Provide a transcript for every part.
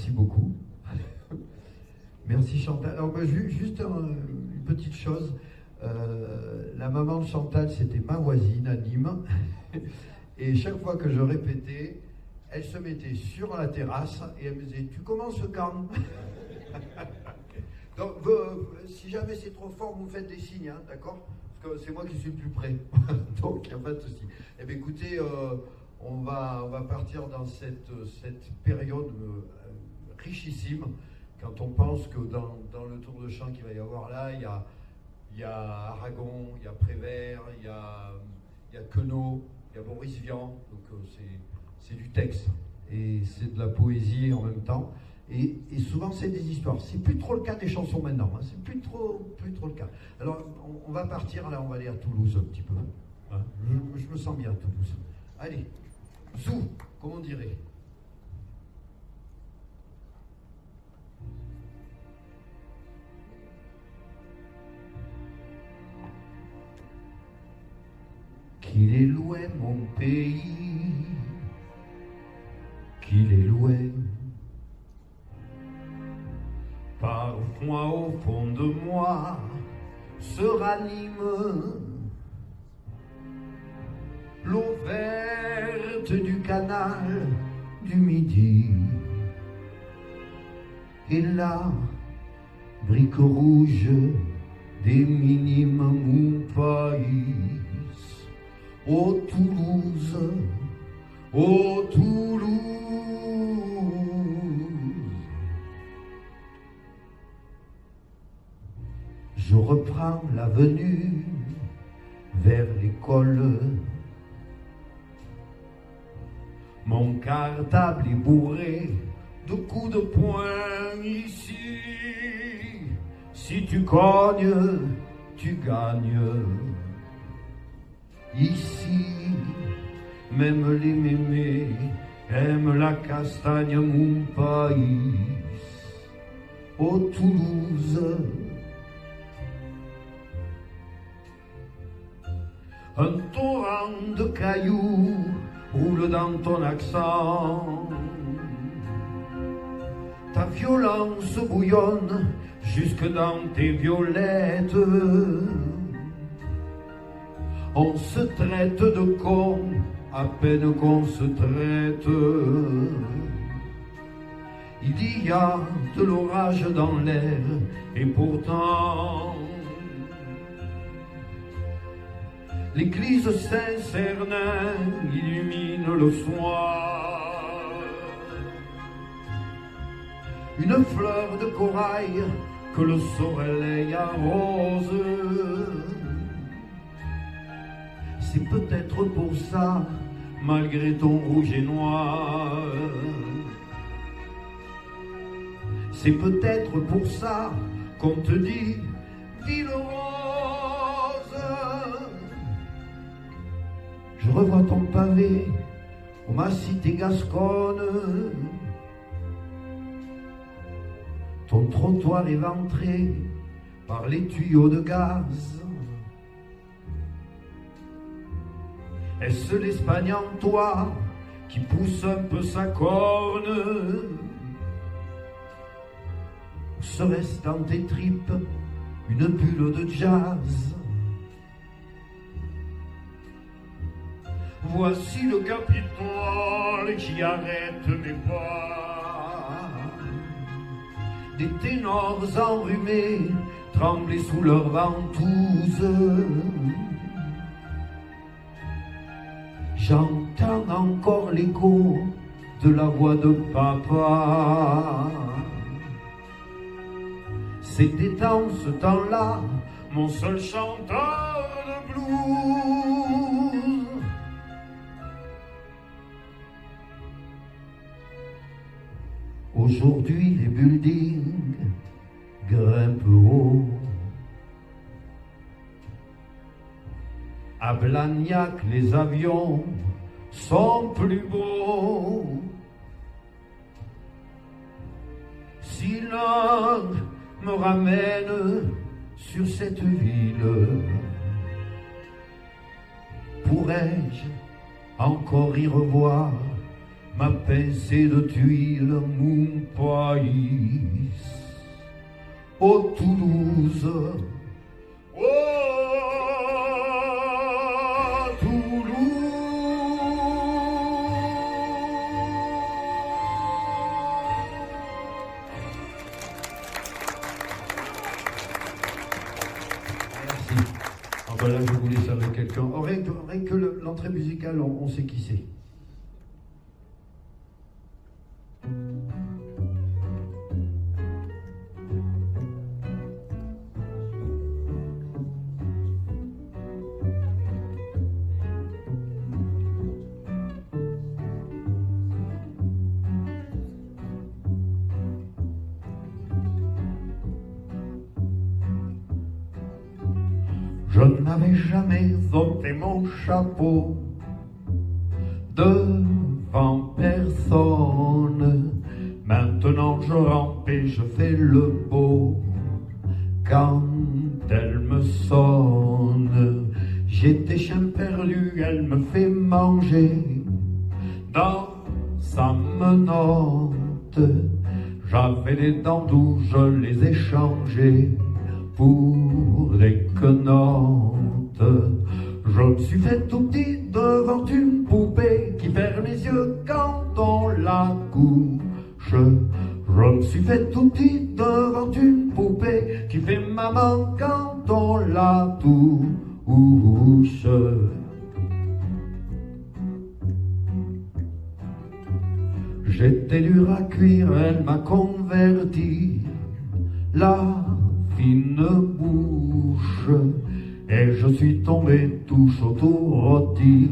Merci beaucoup. Merci Chantal. Alors, juste une petite chose. La maman de Chantal, c'était ma voisine à Nîmes. Et chaque fois que je répétais, elle se mettait sur la terrasse et elle me disait « Tu commences quand ?» Donc, si jamais c'est trop fort, vous me faites des signes, hein, d'accord? Parce que c'est moi qui suis le plus près. Donc, il n'y a pas de souci. Eh bien, écoutez, on va partir dans cette période richissime. Quand on pense que dans le tour de chant qu'il va y avoir là, il y a Aragon, il y a Prévert, il y a Queneau, il y a Boris Vian. Donc, c'est du texte et c'est de la poésie en même temps. Et souvent, c'est des histoires. C'est plus trop le cas des chansons maintenant. Hein. C'est plus trop le cas. Alors, on va partir, là, on va aller à Toulouse un petit peu. Hein. Je me sens bien à Toulouse. Allez, zou, comme on dirait. Qu'il est loin, mon pays, qu'il est loin. Parfois au fond de moi se ranime l'eau verte du canal du Midi et la brique rouge des minimes mon pays. Ô Toulouse, ô Toulouse. Je reprends l'avenue vers l'école. Mon cartable est bourré de coups de poing ici. Si tu cognes, tu gagnes. Ici, même les mémés aiment la castagne, mon pays. Ô Toulouse. Un torrent de cailloux roule dans ton accent. Ta violence bouillonne jusque dans tes violettes. On se traite de con à peine qu'on se traite. Il y a de l'orage dans l'air et pourtant l'église Saint-Cernin illumine le soir. Une fleur de corail que le soleil arrose. C'est peut-être pour ça, malgré ton rouge et noir. C'est peut-être pour ça qu'on te dit ville rose. Je revois ton pavé, ô ma cité gasconne. Ton trottoir éventré par les tuyaux de gaz. Est-ce l'Espagne en toi qui pousse un peu sa corne? Ou serait-ce dans tes tripes une bulle de jazz? Voici le Capitole qui arrête mes pas. Des ténors enrhumés trembler sous leur ventouse. J'entends encore l'écho de la voix de papa. C'était dans ce temps-là mon seul chanteur de blues. Aujourd'hui les buildings grimpent haut. À Blagnac, les avions sont plus beaux. Si l'un me ramène sur cette ville, pourrais-je encore y revoir ma pincée de tuile, mon pays. Oh Toulouse, oh Toulouse. Merci. Ah ben là, je vous laisse avec quelqu'un. Oh, rien que l'entrée musicale, on sait qui c'est. Je n'avais jamais ôté mon chapeau devant personne. Maintenant je rampe et je fais le beau quand elle me sonne. J'étais chien perdu, elle me fait manger dans sa menotte. J'avais les dents d'où je les ai changées pour des quenottes. Je me suis fait tout petit devant une poupée qui ferme les yeux quand on la couche. Je me suis fait tout petit devant une poupée qui fait maman quand on la touche. J'étais dur à cuire, elle m'a converti la fine bouche, et je suis tombé tout chaud tout rôti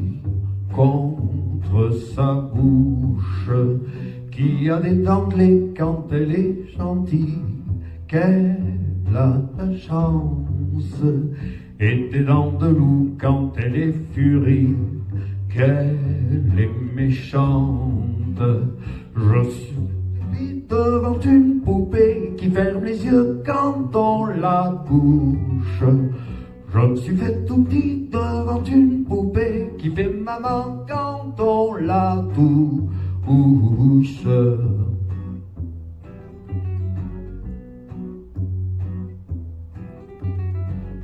contre sa bouche, qui a des dents clés quand elle est gentille, qu'elle a la chance, et des dents de loup quand elle est furie, qu'elle est méchante. Je suis devant une poupée qui ferme les yeux quand on la couche. Je me suis fait tout petit devant une poupée qui fait maman quand on la touche.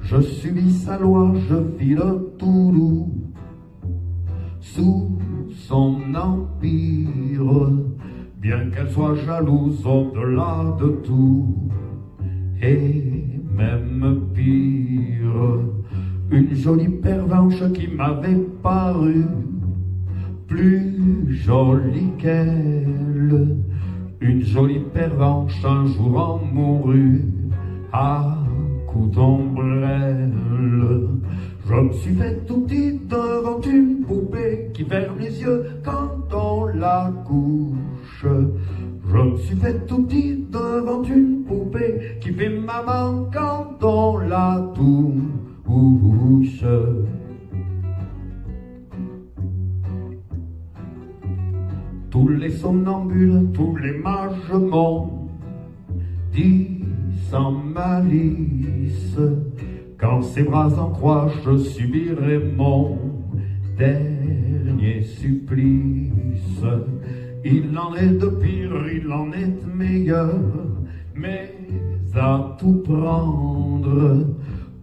Je subis sa loi, je file Toulouse sous son empire, bien qu'elle soit jalouse au-delà de tout, et même pire, une jolie pervenche qui m'avait paru plus jolie qu'elle, une jolie pervenche un jour en mourut à coups d'ombrelle. Je me suis fait tout petit devant une poupée qui ferme les yeux quand on la couche. Je me suis fait tout petit devant une poupée qui fait maman quand on la touche. Tous les somnambules, tous les mages m'ont dit sans malice, quand ses bras en croix, je subirai mon dernier supplice. Il en est de pire, il en est de meilleur, mais à tout prendre,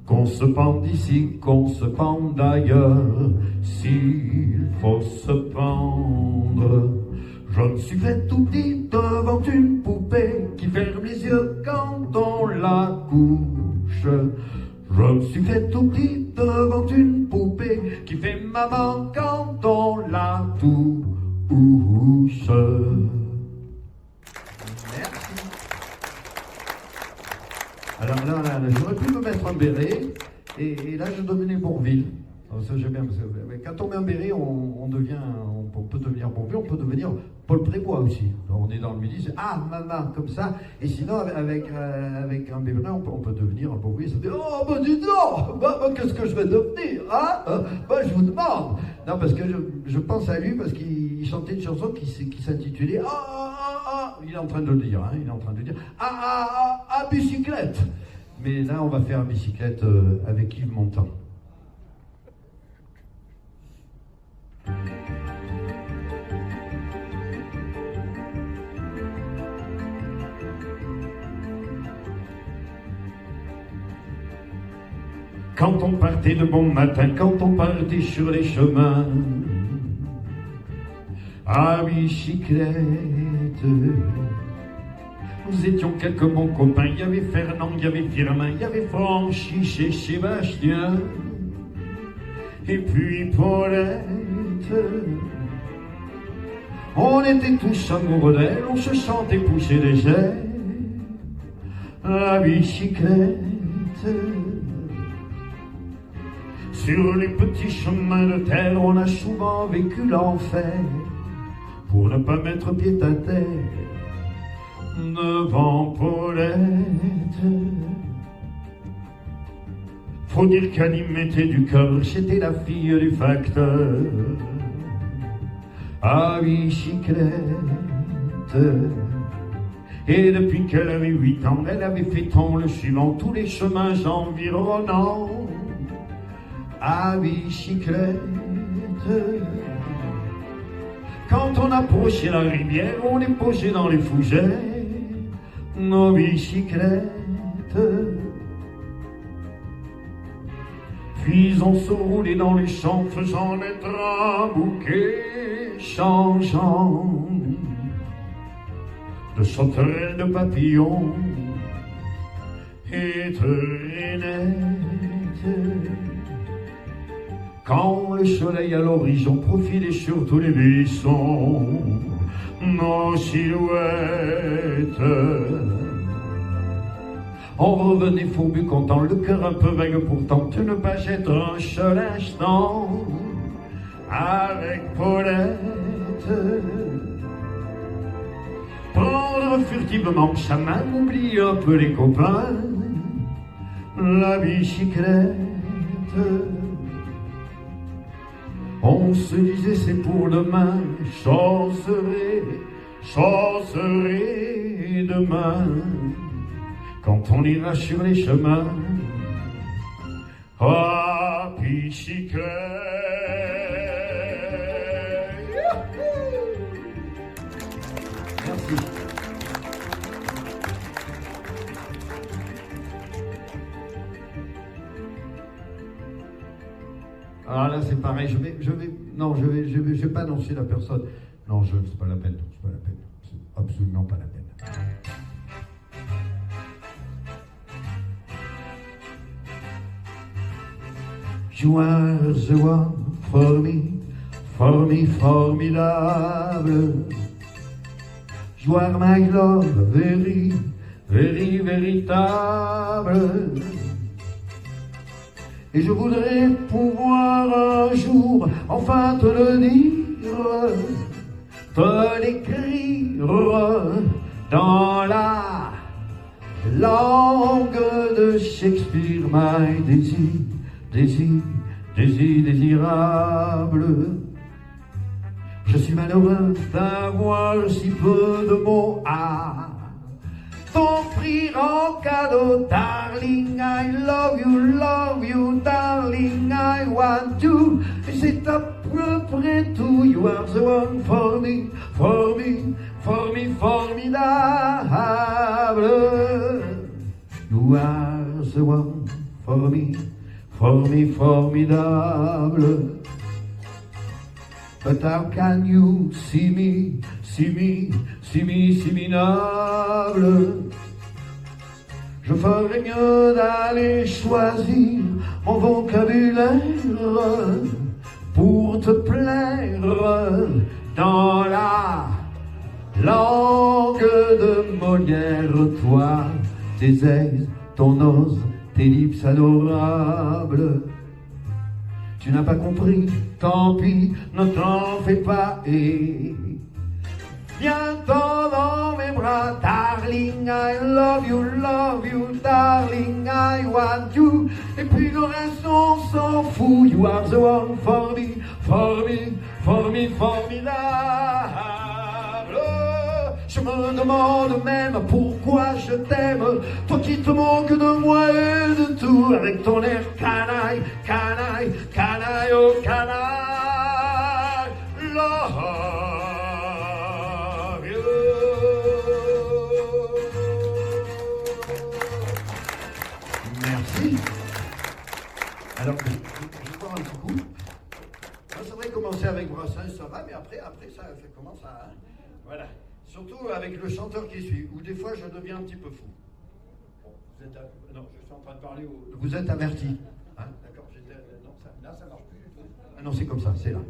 qu'on se pende ici, qu'on se pende ailleurs, s'il faut se pendre. Je me suis fait tout petit devant une poupée qui ferme les yeux quand on la couche. Je me suis fait tout petit devant une poupée qui fait maman quand on la touche. Merci. Alors là, j'aurais pu me mettre un béret et là je devenais Bourvil. Alors ça j'aime bien parce que quand on met un béret, on peut devenir Bourvil, on peut devenir Paul Prébois aussi. Alors, on est dans le midi, c'est ah maman comme ça. Et sinon avec un béret, on peut devenir un Bourvil. Ça dit oh ben dis donc, qu'est-ce que je vais devenir hein ben, je vous demande. Non parce que je pense à lui parce qu'il chantait une chanson qui s'intitulait il est en train de le dire, hein, il est en train de dire bicyclette. Mais là on va faire bicyclette avec Yves Montand. Quand on partait de bon matin, quand on partait sur les chemins, à bicyclette. Nous étions quelques bons copains, il y avait Fernand, il y avait Firmin, il y avait Francis et Sébastien, et puis Paulette. On était tous amoureux d'elle, on se sentait pousser des ailes, la bicyclette. Sur les petits chemins de terre, on a souvent vécu l'enfer, pour ne pas mettre pied à terre devant Paulette. Faut dire qu'elle y mettait du cœur, c'était la fille du facteur à bicyclette. Et depuis qu'elle avait 8 ans, elle avait fait tant le suivant tous les chemins environnants à bicyclette. Quand on approchait la rivière, on les posait dans les fougères, nos bicyclettes. Puis on se roulait dans les champs, faisant naître un bouquet changeant de sauterelles, de papillons et de rainettes. Quand le soleil à l'horizon profilait sur tous les buissons, nos silhouettes, on revenait fourbu content, le cœur un peu vague pourtant, de ne pas être un seul instant avec Paulette. Prendre furtivement sa main, oublier un peu les copains, la bicyclette. On se disait c'est pour demain, j'en serai demain, quand on ira sur les chemins à bicyclette. Merci. Alors là, c'est pareil, je vais pas annoncer la personne. Non, c'est pas la peine, c'est absolument pas la peine. You are the one for me, formidable. You are my love, very, very, véritable. Et je voudrais pouvoir un jour enfin te le dire, te l'écrire dans la langue de Shakespeare, my désirable. Je suis malheureux d'avoir si peu de mots à t'offrir en cadeau, darling. I love you, darling. I want you. Et c'est à peu près tout. You are the one for me, formidable. You are the one for me, formidable. But how can you see me minable? Je ferais mieux d'aller choisir mon vocabulaire pour te plaire dans la langue de Molière. Toi, tes ailes, ton os, tes lips adorables. Tu n'as pas compris, tant pis, ne t'en fais pas et viens-t'en dans mes bras, darling. I love you, darling. I want you. Et puis le reste on s'en fout. You are the one for me, formidable. Je me demande même pourquoi je t'aime, toi qui te manques de moi et de tout, avec ton air canaille, oh canaille, love you. Merci. commencé avec Brassens, ça va, mais après ça commence à... Hein, voilà. Surtout avec le chanteur qui suit, où des fois je deviens un petit peu fou. Bon, non, je suis en train de parler au... Vous êtes averti. Hein, d'accord, non, là ça marche plus du tout. Ah non, c'est comme ça, c'est là.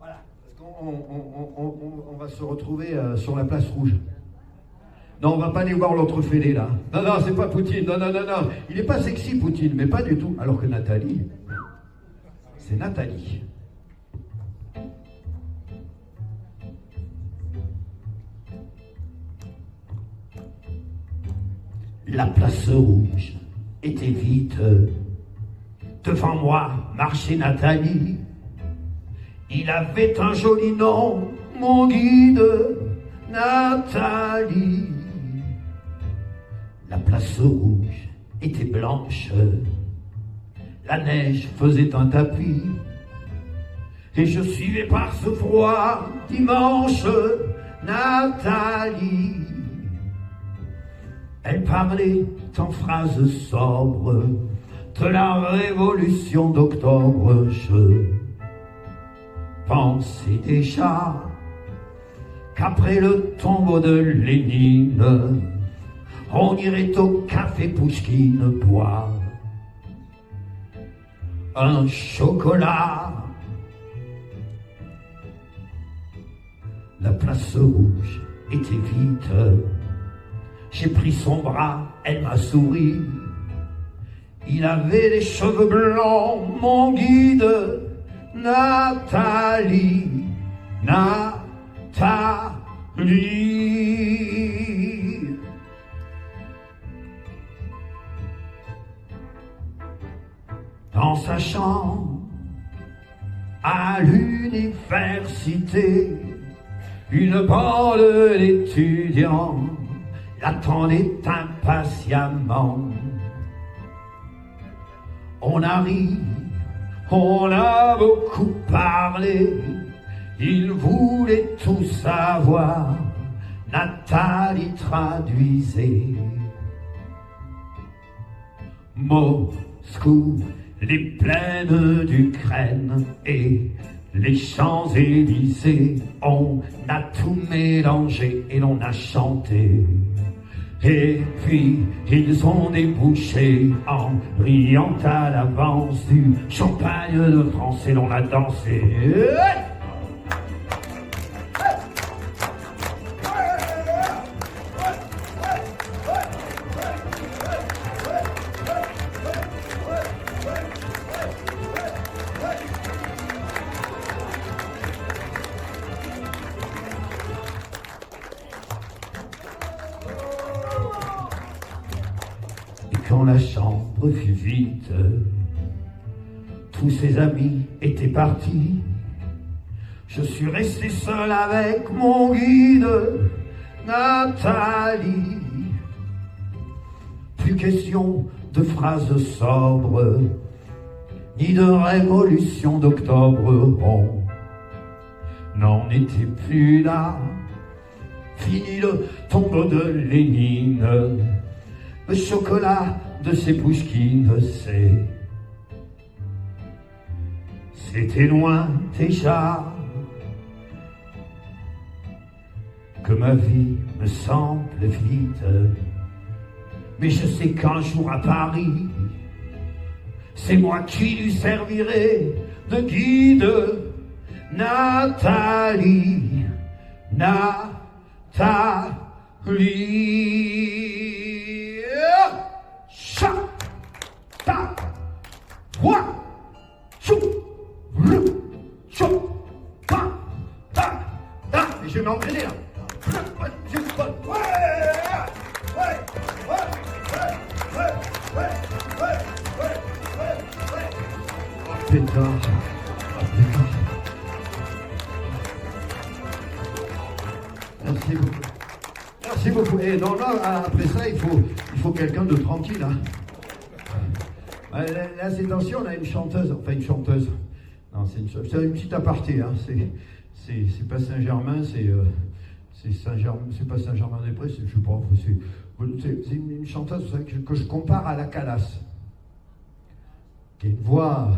Voilà, parce qu'on va se retrouver sur la place rouge. Non, on va pas aller voir l'autre fêlé là. Non, c'est pas Poutine. Non. Il est pas sexy, Poutine, mais pas du tout. Alors que Nathalie, c'est Nathalie. La place rouge était vide. Devant moi marchait Nathalie. Il avait un joli nom, mon guide, Nathalie. La place rouge était blanche, la neige faisait un tapis, et je suivais par ce froid dimanche Nathalie. Elle parlait en phrases sobres de la révolution d'octobre. Je pensais déjà qu'après le tombeau de Lénine, on irait au café Pouchkine boire un chocolat. La place rouge était vide. J'ai pris son bras, elle m'a souri. Il avait les cheveux blancs, mon guide, Nathalie, Nathalie. Dans sa chambre, à l'université, une bande d'étudiants l'attendait impatiemment. On a ri, on a beaucoup parlé, ils voulaient tout savoir, Nathalie traduisait. Moscou, les plaines d'Ukraine et les Champs-Élysées, on a tout mélangé et l'on a chanté. Et puis ils ont débouché en riant à l'avance du champagne de France et l'on a dansé. Quand la chambre fut vide, tous ses amis étaient partis. Je suis resté seul avec mon guide, Nathalie. Plus question de phrases sobres, ni de révolution d'octobre. On n'en était plus là. Fini le tombeau de Lénine. Le chocolat de ces Pouchkines, c'était loin déjà. Que ma vie me semble vide, mais je sais qu'un jour à Paris, c'est moi qui lui servirai de guide. Nathalie, Nathalie. Cha, ta, wa, chou, rou, chou, pa, ta, ta. Et je vais m'entraîner là. Pétard. Merci beaucoup. Merci beaucoup. Et non, là, après ça, il faut quelqu'un de tranquille. Hein. Là, ces temps-ci, on a une chanteuse. Enfin, une chanteuse. Non, c'est une petite aparté. Hein. C'est pas Saint-Germain, c'est Saint-Germain. C'est pas Saint-Germain-des-Prés, je sais pas. C'est une chanteuse que je compare à la Calas. Qui a une voix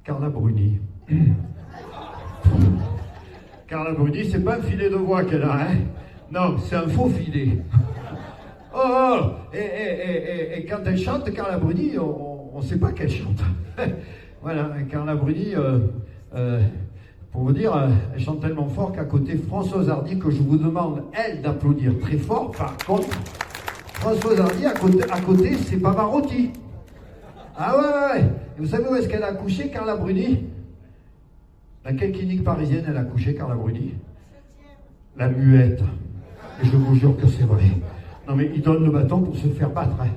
Carla Bruni. Carla Bruni, c'est pas un filet de voix qu'elle a, hein. Non, c'est un faux filet. Oh, et quand elle chante, Carla Bruni, on ne sait pas qu'elle chante. Voilà, Carla Bruni, pour vous dire, elle chante tellement fort qu'à côté, Françoise Hardy, que je vous demande, elle, d'applaudir très fort. Par contre, Françoise Hardy, à côté, c'est Pavarotti. Ah ouais. Et vous savez où est-ce qu'elle a accouché, Carla Bruni? Dans quelle clinique parisienne elle a accouché, Carla Bruni? La Muette. Et je vous jure que c'est vrai. Non mais il donne le bâton pour se faire battre. Hein.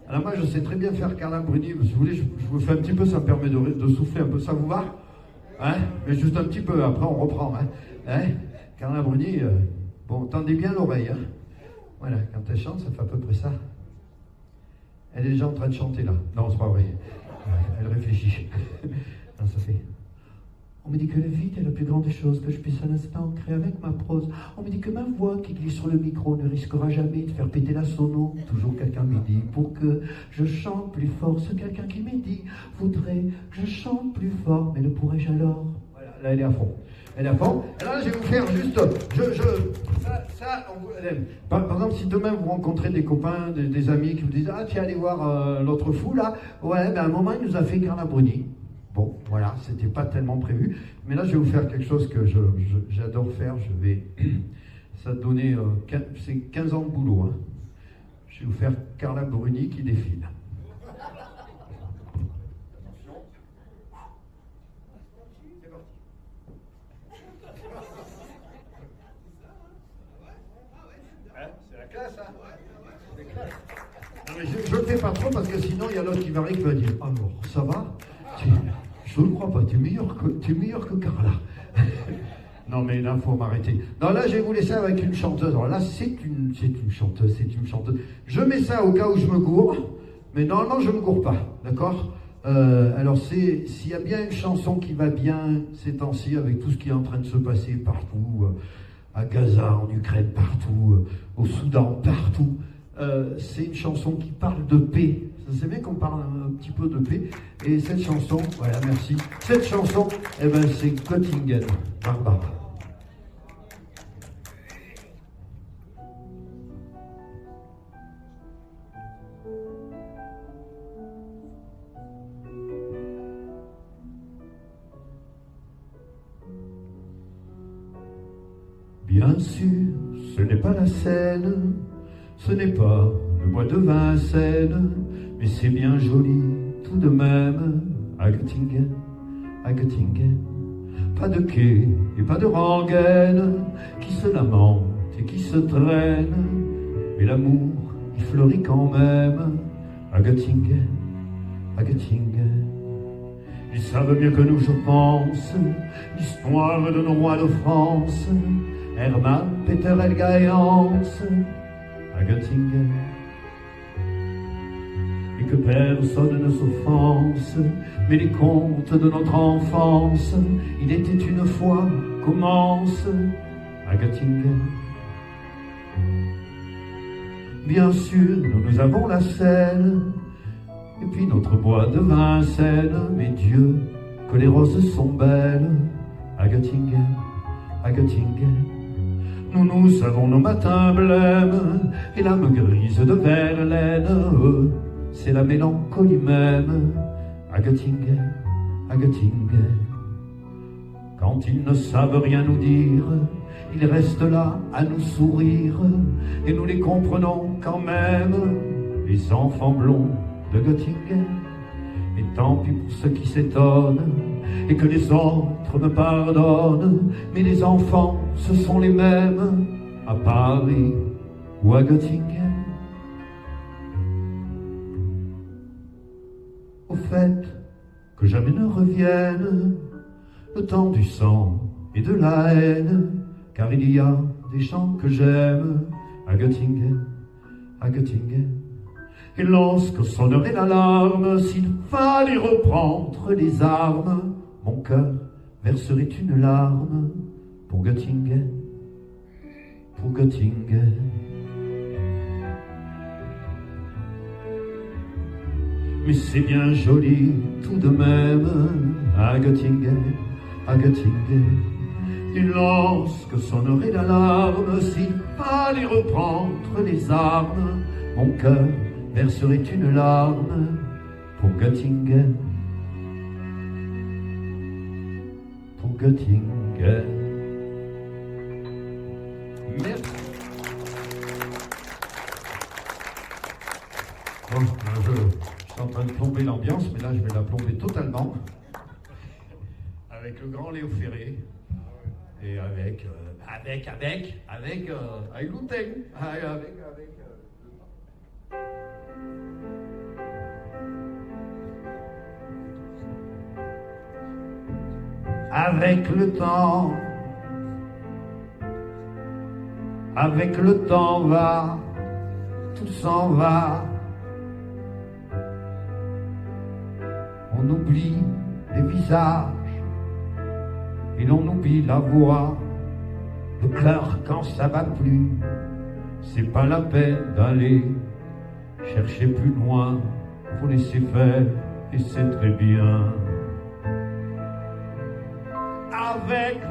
Alors moi je sais très bien faire Carla Bruni. Si vous voulez, je vous fais un petit peu, ça me permet de souffler un peu. Ça vous va? Hein? Mais juste un petit peu, après on reprend. Hein? Carla Bruni, bon, tendez bien l'oreille. Hein? Voilà, quand elle chante, ça fait à peu près ça. Elle est déjà en train de chanter là. Non, c'est pas vrai. Elle réfléchit. Non, ça fait... On me dit que la vie est la plus grande chose que je puisse un instant créer avec ma prose. On me dit que ma voix qui glisse sur le micro ne risquera jamais de faire péter la sono. Toujours quelqu'un me dit pour que je chante plus fort. Ce quelqu'un qui me dit voudrait que je chante plus fort, mais le pourrais-je alors? Voilà, là elle est à fond. Elle est à fond. Et là je vais vous faire juste, par exemple, si demain vous rencontrez des copains, des amis qui vous disent ah tiens allez voir l'autre fou là, ouais, ben à un moment il nous a fait Carla Bruni. Bon, voilà, c'était pas tellement prévu. Mais là, je vais vous faire quelque chose que j'adore faire. Je vais... Ça donner... c'est 15 ans de boulot. Hein. Je vais vous faire Carla Bruni qui défile. C'est la classe, hein? C'est classe. Non, mais je ne le fais pas trop parce que sinon, il y a l'autre qui va arriver qui va dire « Alors, ça va ? Je ne le crois pas, tu es meilleur que Carla. » Non mais là, il faut m'arrêter. Non, là, je vais vous laisser avec une chanteuse. Alors là, c'est une chanteuse. Je mets ça au cas où je me gourre, mais normalement, je ne me gourre pas, d'accord? Alors, s'il y a bien une chanson qui va bien ces temps-ci, avec tout ce qui est en train de se passer partout, à Gaza, en Ukraine, partout, au Soudan, partout, c'est une chanson qui parle de paix. C'est bien qu'on parle un petit peu de paix. Et cette chanson, voilà, merci. Cette chanson, eh ben, c'est Göttingen, Barbara. Bien sûr, ce n'est pas la Seine, ce n'est pas le bois de Vincennes, mais c'est bien joli tout de même à Göttingen, à Göttingen. Pas de quai et pas de rengaine qui se lamentent et qui se traînent, mais l'amour il fleurit quand même à Göttingen, à Göttingen. Ils savent mieux que nous, je pense, l'histoire de nos rois de France, Hermann, Peter, Helga et Hans, à Göttingen. Et que personne ne s'offense, mais les contes de notre enfance, il était une fois, commence à Göttingen. Bien sûr, nous avons la Seine, et puis notre bois de Vincennes, mais Dieu, que les roses sont belles à Göttingen, à Göttingen. Nous avons nos matins blêmes et l'âme grise de Verlaine, c'est la mélancolie même à Göttingen, à Göttingen. Quand ils ne savent rien nous dire, ils restent là à nous sourire, et nous les comprenons quand même, les enfants blonds de Göttingen. Et tant pis pour ceux qui s'étonnent, et que les autres me pardonnent, mais les enfants, ce sont les mêmes, à Paris ou à Göttingen. Au fait, que jamais ne revienne le temps du sang et de la haine, car il y a des chants que j'aime à Göttingen, à Göttingen. Et lorsque sonnerait l'alarme, s'il fallait reprendre les armes, mon cœur verserait une larme pour Göttingen, pour Göttingen. Mais c'est bien joli tout de même à Göttingen, à Göttingen. Et lorsque sonnerait l'alarme, s'il fallait reprendre les armes, mon cœur verserait une larme pour Göttingen, pour Göttingen. Merci. Bon, je suis en train de plomber l'ambiance, mais là je vais la plomber totalement. Avec le grand Léo Ferré. Et avec Louteng. Avec le temps va, tout s'en va. On oublie les visages et l'on oublie la voix. Le cœur quand ça va plus, c'est pas la peine d'aller chercher plus loin. Faut laisser faire et c'est très bien. Avec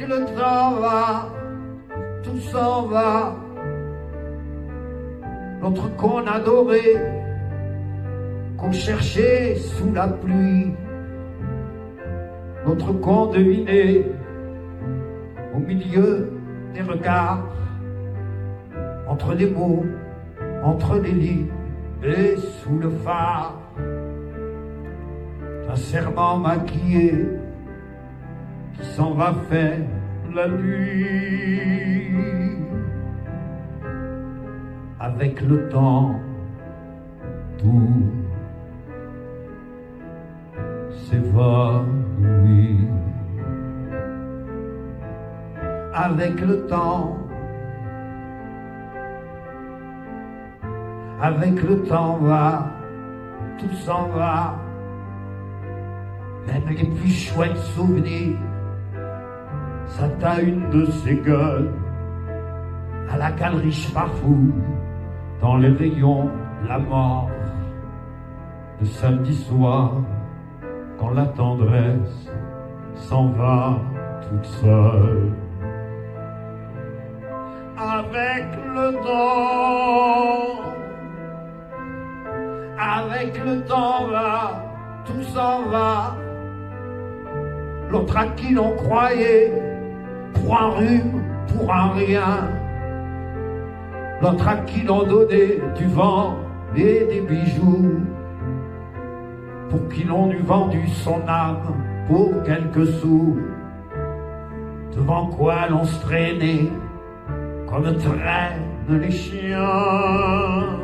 le temps va, tout s'en va. L'autre qu'on adorait, qu'on cherchait sous la pluie, l'autre qu'on devinait au milieu des regards, entre les mots, entre les lignes et sous le phare. Un serment maquillé qui s'en va faire la nuit. Avec le temps, tout s'évanouit. Avec le temps va, tout s'en va. Même les plus chouettes souvenirs, ça t'a une de ces gueules. À la galerie Schparfou, dans les rayons, la mort de samedi soir, quand la tendresse s'en va toute seule. Avec le temps va, tout s'en va. L'autre à qui l'on croyait pour un rhume, pour un rien. L'autre à qui l'on donnait du vent et des bijoux, pour qui l'on eût vendu son âme pour quelques sous. Devant quoi l'on se traînait comme traînent les chiens.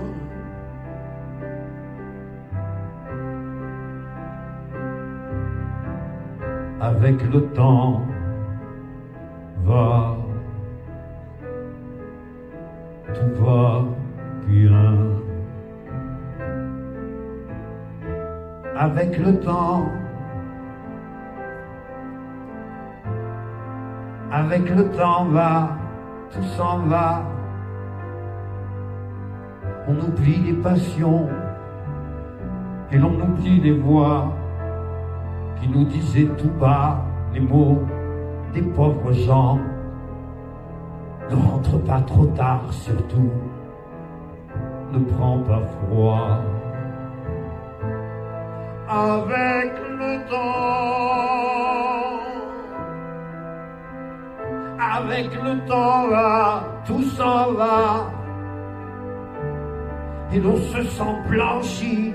Avec le temps va, tout va bien. Avec le temps va, tout s'en va. On oublie les passions et l'on oublie les voix qui nous disaient tout bas les mots des pauvres gens. Ne rentre pas trop tard, surtout, ne prends pas froid. Avec le temps va, tout s'en va. Et l'on se sent blanchi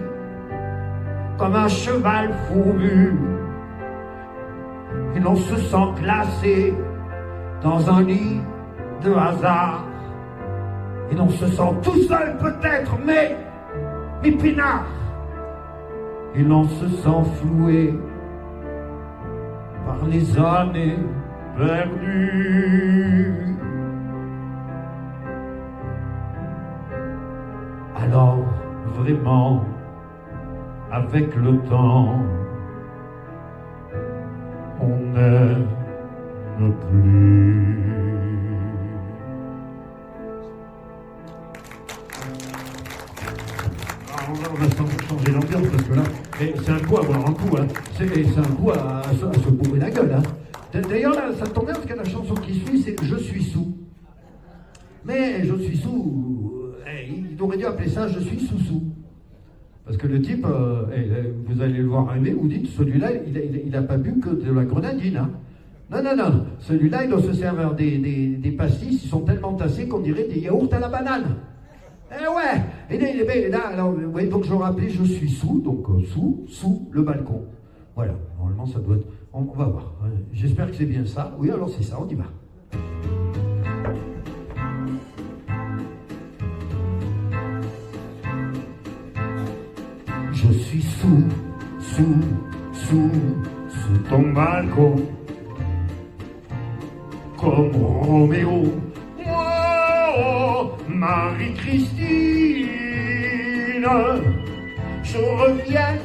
comme un cheval fourbu. Et l'on se sent glacé dans un lit de hasard. Et l'on se sent tout seul peut-être, mais pinard. Et l'on se sent floué par les années perdues. Alors vraiment, avec le temps, on n'aime plus. va changer l'ambiance parce que là, c'est un coup à boire un coup, hein. C'est un coup à se bourrer la gueule. Hein. D'ailleurs, là, ça tombe bien parce que la chanson qui suit, c'est Je suis sous. Mais je suis sous, il aurait dû appeler ça Je suis sous-sous. Parce que le type, vous allez le voir arriver, vous dites, celui-là, il n'a pas bu que de la grenadine. Hein. Non. Celui-là, il doit se servir des pastis, ils sont tellement tassés qu'on dirait des yaourts à la banane. Eh ouais. Et là, alors, ouais, donc je rappelais, je suis sous, donc sous le balcon. Voilà, normalement ça doit être... On va voir. J'espère que c'est bien ça. Oui, alors c'est ça, on y va. Je suis sous ton balcon, comme Roméo. Oh, Marie-Christine, je reviens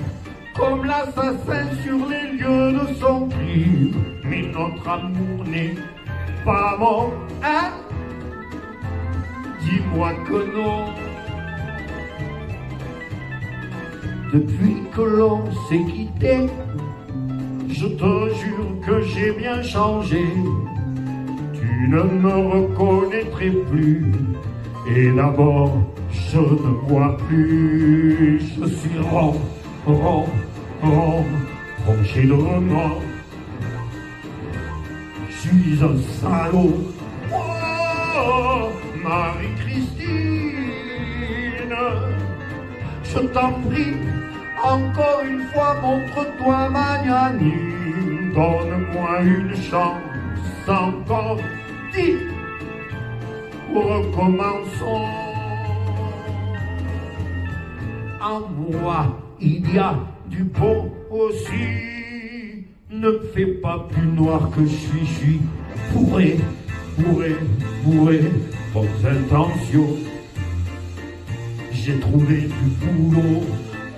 comme l'assassin sur les lieux de son crime. Mais notre amour n'est pas mort, hein? Dis-moi que non. Depuis que l'on s'est quitté, je te jure que j'ai bien changé. Tu ne me reconnaîtrais plus. Et d'abord, je ne vois plus. Je suis rond, ronché de remords. Je suis un salaud. Oh, Marie-Christine, je t'en prie, encore une fois, montre-toi magnanime. Donne-moi une chance encore. Dis, recommençons. En moi, il y a du beau aussi. Ne me fais pas plus noir que je suis bourré, bonnes intentions. J'ai trouvé du boulot.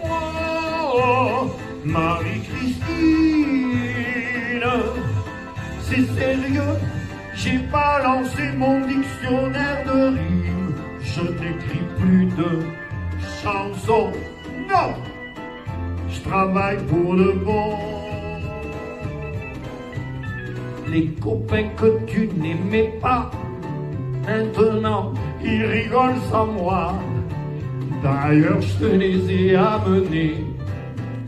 Oh, Marie-Christine, c'est sérieux, j'ai pas lancé mon dictionnaire de rimes. Je n'écris plus de chansons, non, je travaille pour le bon. Les copains que tu n'aimais pas, maintenant ils rigolent sans moi. D'ailleurs je te les ai amenés,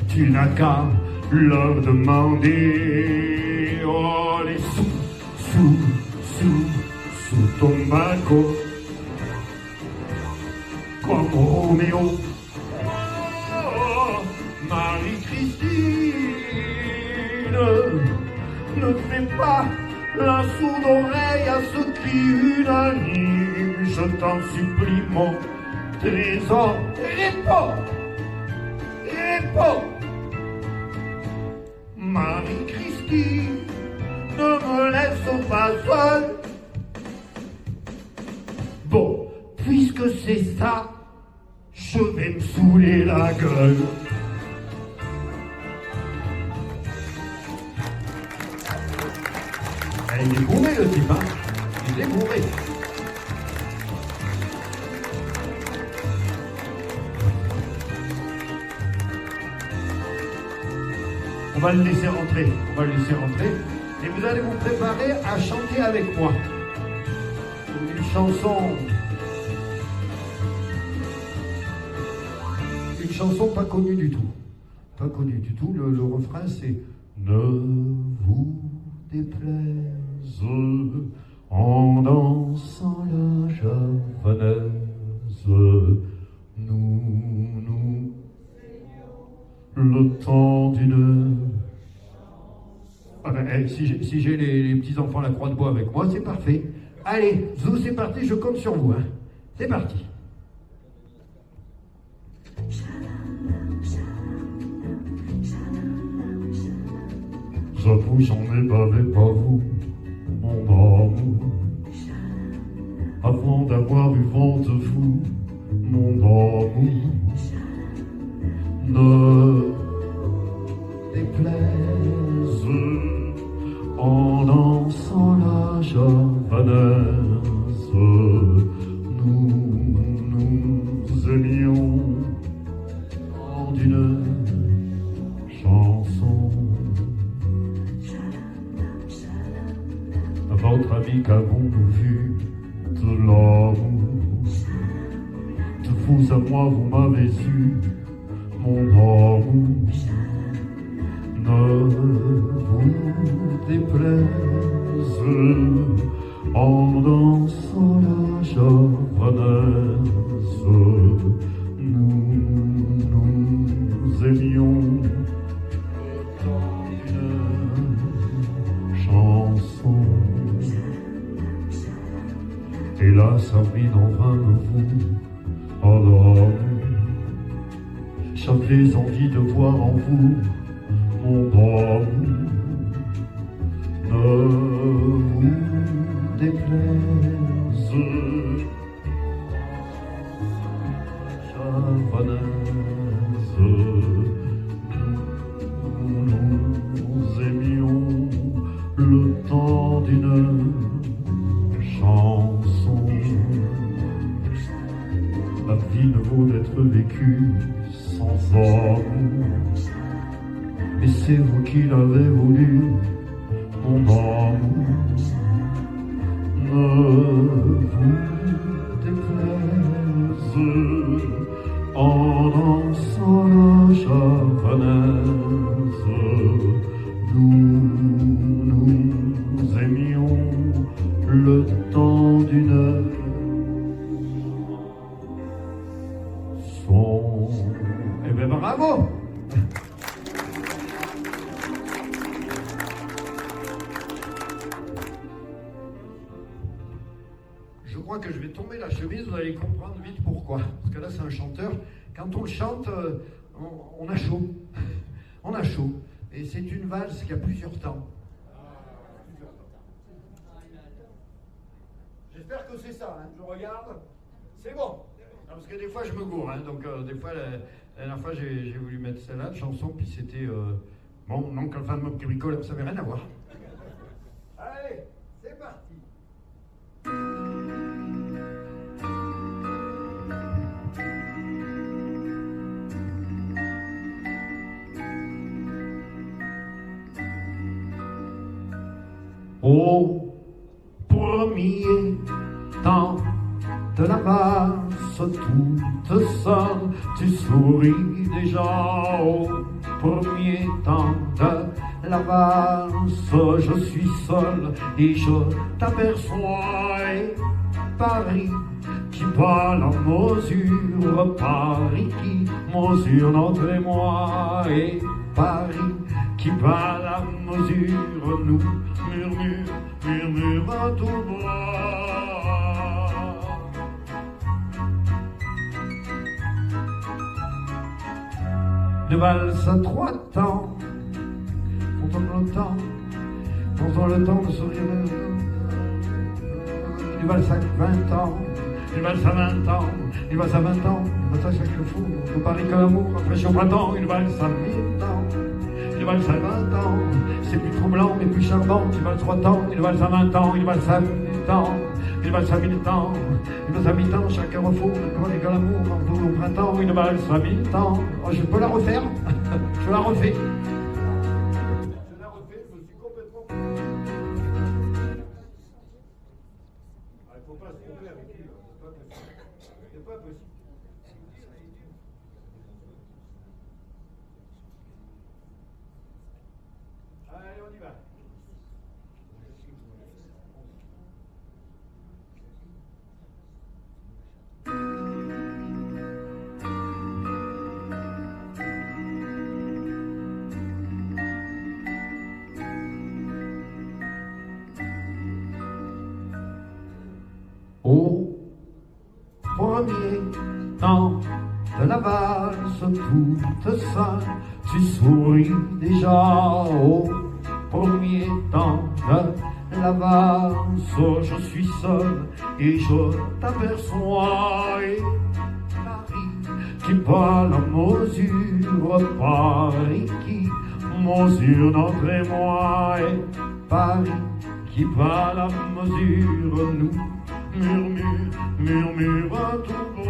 tu n'as qu'à leur demander. Oh, les sous ton balcon, comme Roméo. Oh, Marie-Christine, ne fais pas la sourde oreille à ce cri unanime. Je t'en supplie, mon trésor, réponds. Marie-Christine, ne me laisse pas seule. Bon, puisque c'est ça, je vais me saouler la gueule. Il est bourré le type, hein. Il est bourré. On va le laisser rentrer, et vous allez vous préparer à chanter avec moi. Une chanson pas connue du tout. Le refrain c'est « Ne vous déplaise en dansant la javanaise, nous le temps d'une... » Ah ben, si j'ai les petits-enfants la croix de bois avec moi, c'est parfait. Allez, Zou, c'est parti, je compte sur vous. Hein. C'est parti. J'avoue, j'en ai bavé pas vous, mon amour. Avant d'avoir eu vent de vous, mon amour. Ne déplaise en dansant la javanaise, nous aimions dit qu'avons-nous vu de l'amour? De vous à moi, vous m'avez eu, mon amour. Ne vous déplaise en dansant la javanaise. Nous aimions une chanson. Et là, Sabrine, en vain me vous endormir. J'avais envie de voir en vous mon amour. Ne vous déplaise, javanaise. Nous aimions le temps d'une chanson. La vie ne vaut d'être vécue sans amour. Et c'est vous qui l'avez voulu, mon amour. Ne vous déplaise en dansant la javanaise. Nous aimions le temps d'une son. Eh bien, bravo! Je crois que je vais tomber la chemise, vous allez comprendre vite pourquoi. Parce que là, c'est un chanteur. Quand on le chante, on a chaud. On a chaud. Et c'est une valse qui a plusieurs temps. J'espère que c'est ça. Hein. Je regarde. C'est bon. Non, parce que des fois, je me gourre. Hein. Donc, des fois, la dernière fois, j'ai voulu mettre celle-là de chanson, puis c'était... bon, non, quand le petit bricoleur, ça n'avait rien à voir. Allez, c'est parti. Au premier temps de la valse toute seule, tu souris déjà. Au premier temps de la valse, je suis seul et je t'aperçois. Et Paris qui bat la mesure, Paris qui mesure notre émoi. Et Paris qui bat la mesure, nous murmure à tout bas. Une valse à 3 temps, quand on le temps, quand on le temps de sourire. Une valse à 20 ans, une valse à 20 ans, une valse à 20 ans, une valse à chaque fou, on parie que l'amour après au printemps, une valse à 1000 ans. Une valse à 20 ans, c'est plus troublant mais plus charmant. Une valse à 3 temps, une valse à 20 ans, une valse à 1000 ans, une valse à 1000 ans, une valse à 1000 ans, chacun refou, le que l'amour en vous au printemps, une valse à 1000 ans. Oh, je peux la refaire. Je la refais. Je la refais, je suis complètement. Il ne faut pas se tromper avec lui, c'est pas possible. Allez, on y va. Au premier temps de la valse toute seule, tu souris déjà. Au premier temps de la valse, je suis seul et je t'aperçois. Et Paris qui bat la mesure, Paris qui mesure notre émoi. Et Paris qui bat la mesure, nous murmure à tout bas.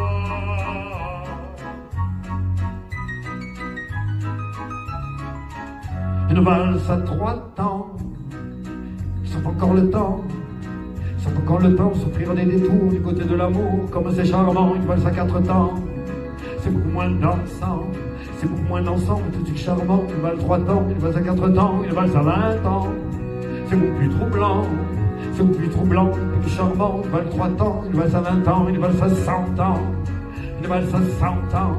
Une valse à 3 temps, sauf encore le temps, encore le temps, s'offrir des détours du côté de l'amour, comme c'est charmant, une valse à 4 temps. C'est beaucoup moins dansant, c'est beaucoup moins dansant, tout est charmant, une valse 3 temps, une valse à 4 temps, une valse à 20 ans. C'est beaucoup plus troublant, c'est beaucoup plus troublant, plus charmant, une valse 3 temps, une valse à 20 ans, une valse à 100 ans, une valse à 100 ans.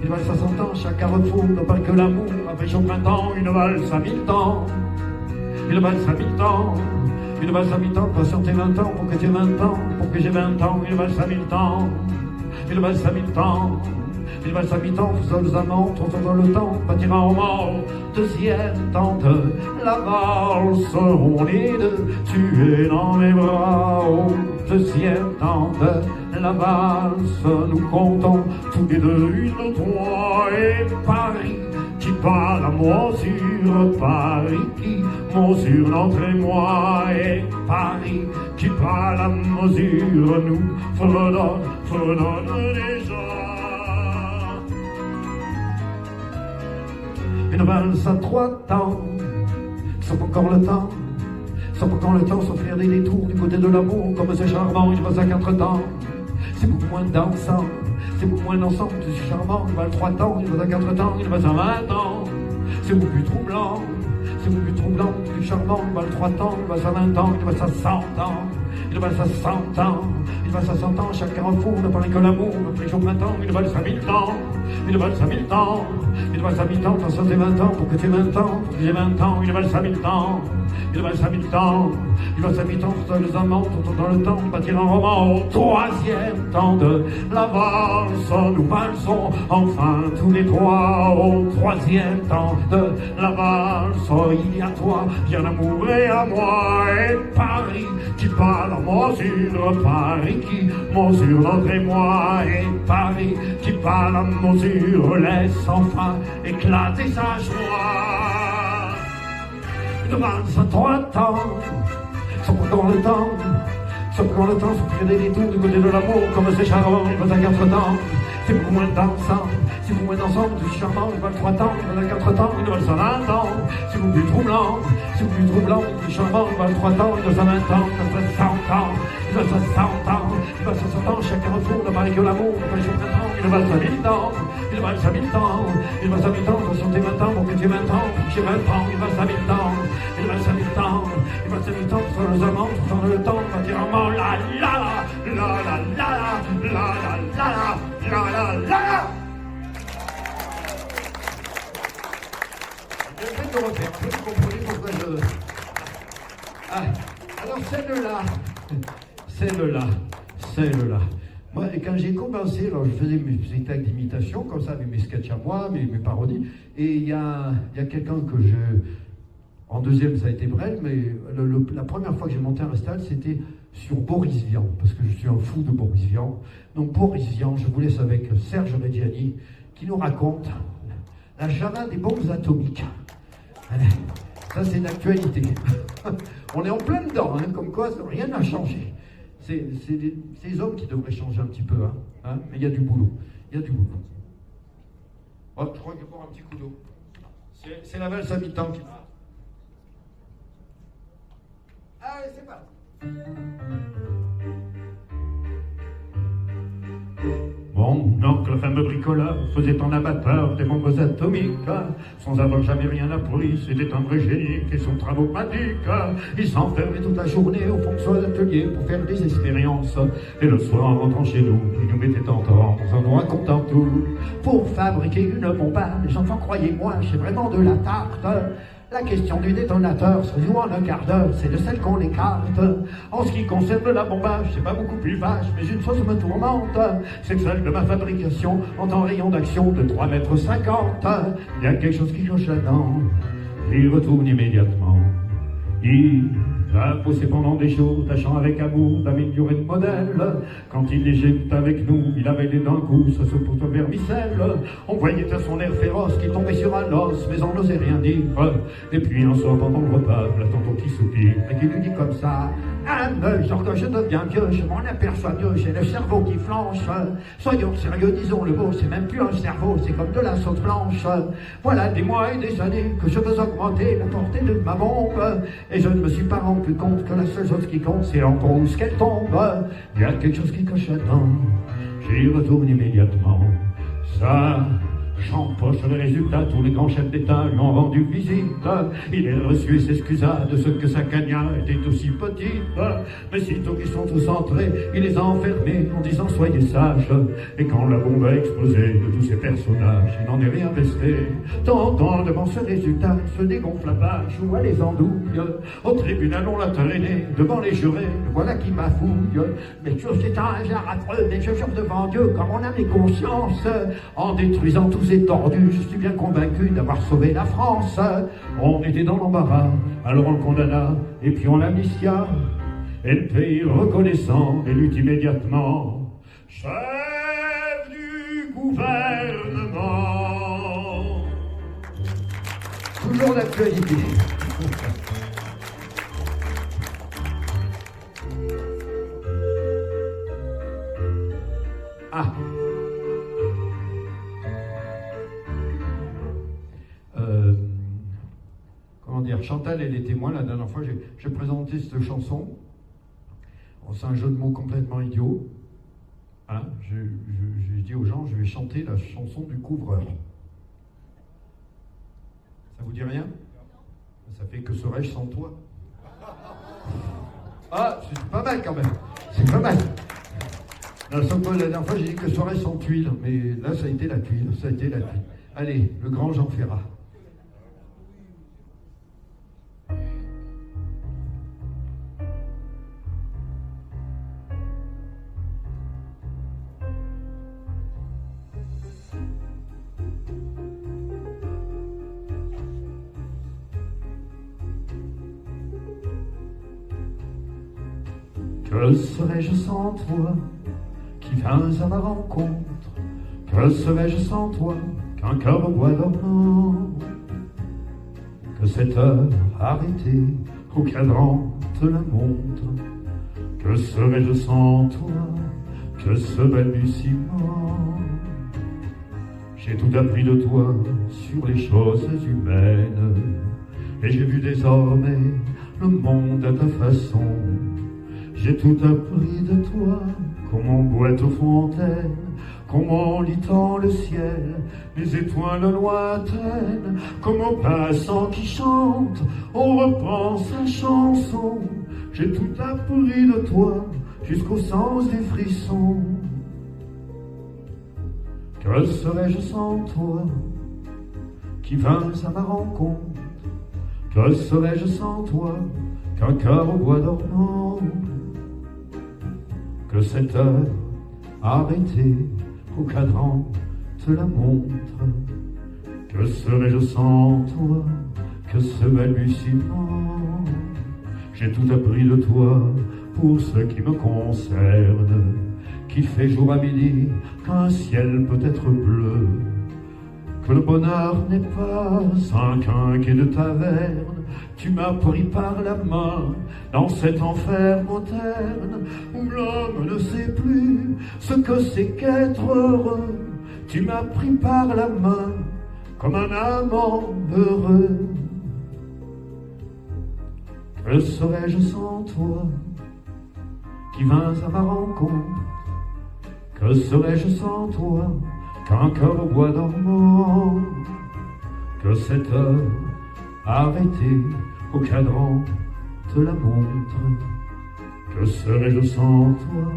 Une valse à 100 ans, chaque carrefour ne parle que l'amour, après au printemps, une valse à 1000 ans. Une valse à 1000 ans, une valse à 1000 ans, patienter 20 ans pour que j'ai 20 ans, pour que j'ai 20 ans, une valse à 1000 ans. Une valse à 1000 ans, une valse à 1000 ans, tous seuls amants, trop dans le temps, bâtir un roman, deuxième temps de la valse, on est deux, tu es dans mes bras, au deuxième temps de la valse, nous comptons tous les deux, une, trois, et Paris qui parle à mesure, Paris qui mesure notre émoi, et Paris qui parle à mesure, nous fredonne déjà. Une valse à 3 temps, sauf encore le temps, sauf encore le temps, s'offrir des détours du côté de l'amour, comme c'est charmant, une valse à 4 temps. C'est beaucoup moins dansant, c'est beaucoup moins dansant, c'est charmant, une valse 3 temps, une valse à 4 temps, une valse à 20 ans. C'est beaucoup plus troublant, c'est beaucoup plus troublant, plus charmant, une valse 3 temps, une valse à 20 ans, une valse à 100 ans. Une valse à 100 ans, une valse à 100 ans, chaque carrefour ne parle que l'amour, après au printemps, une valse à 1000 ans, une valse à 1000 ans, une valse à 1000 ans, t'en sortais 20 ans, pour que tu aies 20 ans, pour que j'ai 20 ans, une valse à 1000 ans, une valse à 1000 ans, une valse à 1000 ans, tous les amants, tout dans le temps, bâtir un roman au troisième temps de la valse, nous valsons enfin tous les trois au troisième temps de la valse, il y a toi, bien l'amour et à moi, et Paris qui parle à mesure, Paris qui mesure notre émoi, et Paris qui parle à mesure, laisse enfin éclater sa joie. Une valse à 3 temps, sans dans le temps, sauf quand le temps souffle des détours du côté de l'amour, comme c'est charmant, il va à 4 temps, c'est beaucoup moins dansant, c'est beaucoup moins dansant, c'est charmant, il va à 3 temps, il va à 4 temps, il va à 20 ans, c'est beaucoup plus troublant, c'est beaucoup plus troublant, c'est charmant, il va à 3 temps, il va à 20 ans, il va à 100 ans, il va à 100 ans, il va à 100 ans, chaque carrefour ne parle que l'amour, après au printemps, il va à 1000 ans, il va à 1000 ans, il va à 1000 ans, soixante 20 ans, pour que tu aies 20 ans, pour que j'ai 20 ans, il va à 1000 ans, il va à 1000 ans, il va à 1000 ans, pour les amants, tout dans le temps, bâtir un roman, la la la la la la la la la la la. Je vais peut-être le refaire, vous comprenez pourquoi je... Ah, alors celle-là. Moi, quand j'ai commencé, alors je faisais mes spectacles d'imitation, comme ça, avec mes sketchs à moi, mes parodies, et il y a quelqu'un que je... En deuxième, ça a été Brel, mais la première fois que j'ai monté un récital, c'était sur Boris Vian, parce que je suis un fou de Boris Vian. Donc Boris Vian, je vous laisse avec Serge Reggiani, qui nous raconte la Java des bombes atomiques. Ça, c'est d'actualité. On est en plein dedans, hein, comme quoi rien n'a changé. C'est les hommes qui devraient changer un petit peu, hein, mais il y a du boulot. Il y a du boulot. Oh, je crois qu'il faut boire un petit coup d'eau. C'est la valse à mi-temps qui... Allez, c'est parti. Mon oncle, fameux bricoleur, faisait en abatteur des bombes atomiques, sans avoir jamais rien appris, c'était un vrai génie, et son travaux pratiques. Il s'enfermait toute la journée au fond de son atelier pour faire des expériences, et le soir, en rentrant chez nous, il nous mettait en temps, en nous racontant tout. Pour fabriquer une bombe, les enfants, croyez-moi, c'est vraiment de la tarte. La question du détonateur se joue en un quart d'heure, c'est de celle qu'on écarte. En ce qui concerne la bombage, c'est pas beaucoup plus vache, mais une chose me tourmente, c'est que celle de ma fabrication, en un rayon d'action de 3,50 m, il y a quelque chose qui cloche là-dedans, il retourne immédiatement. Il a poussé pendant des jours, tâchant avec amour d'améliorer le modèle. Quand il légait avec nous, il avait les dents cousses sous pour vermicelle. On voyait à son air féroce qu'il tombait sur un os, mais on n'osait rien dire. Et puis un soir pendant le repas, la tonton qui soupire et qui lui dit comme ça: ah, mais genre que je deviens vieux, je m'en aperçois mieux, j'ai le cerveau qui flanche. Soyons sérieux, disons le mot, c'est même plus un cerveau, c'est comme de la sauce blanche. Voilà des mois et des années que je veux augmenter la portée de ma bombe, et je ne me suis pas rendu rend plus compte que la seule chose qui compte, c'est en cause qu'elle tombe. Il y a quelque chose qui coche là-dedans, j'y retourne immédiatement. Ça j'empoche les résultats, tous les grands chefs d'État lui ont rendu visite. Il est reçu et s'excusa de ce que sa cagna était aussi petite. Mais sitôt qu'ils sont tous entrés, il les a enfermés en disant soyez sages. Et quand la bombe a explosé de tous ces personnages, il n'en est rien resté. Tant devant ce résultat, se dégonfle la vache ou à les andouilles. Au tribunal on l'a traîné, devant les jurés, le voilà qui bafouille. Mais que c'est un hasard affreux, mais je jure devant Dieu, comme on a mes consciences, en détruisant tous ces tordus, je suis bien convaincu d'avoir sauvé la France. On était dans l'embarras, alors on le condamna, et puis on l'amnistia. Et le pays reconnaissant élut immédiatement chef du gouvernement. Toujours d'actualité. Ah. Comment dire, Chantal, elle est témoin. La dernière fois, j'ai présenté cette chanson. Bon, c'est un jeu de mots complètement idiot. Hein, j'ai dit aux gens, je vais chanter la chanson du couvreur. Ça vous dit rien? Ça fait que serais-je sans toi? Ah, c'est pas mal quand même. C'est pas mal. La dernière fois, j'ai dit que serais-je sans tuile. Mais là, ça a été la tuile. Ça a été la tuile. Allez, le grand Jean Ferrat. Que serais-je sans toi, qui viens à ma rencontre? Que serais-je sans toi, qu'un cœur au bois dormant? Que cette heure arrêtée au cadran te la montre? Que serais-je sans toi, que ce balbutiement? J'ai tout appris de toi sur les choses humaines, et j'ai vu désormais le monde à ta façon. J'ai tout appris de toi, comment boite aux fontaines, comment litant le ciel, les étoiles lointaines, comme au passant qui chante, on reprend sa chanson. J'ai tout appris de toi, jusqu'au sens des frissons. Que serais-je sans toi, qui vins à ma rencontre? Que serais-je sans toi, qu'un cœur au bois dormant? Que cette heure arrêtée au cadran te la montre? Que serais-je sans toi, que ce balbutiement? J'ai tout appris de toi pour ce qui me concerne, qu'il fait jour à midi, qu'un ciel peut être bleu, que le bonheur n'est pas un quinquet de taverne. Tu m'as pris par la main dans cet enfer moderne où l'homme ne sait plus ce que c'est qu'être heureux. Tu m'as pris par la main comme un amant heureux. Que serais-je sans toi, qui vins à ma rencontre? Que serais-je sans toi, qu'un cœur au bois dormant? Que cette heure arrêtée au cadran te la montre? Que serais-je sans toi,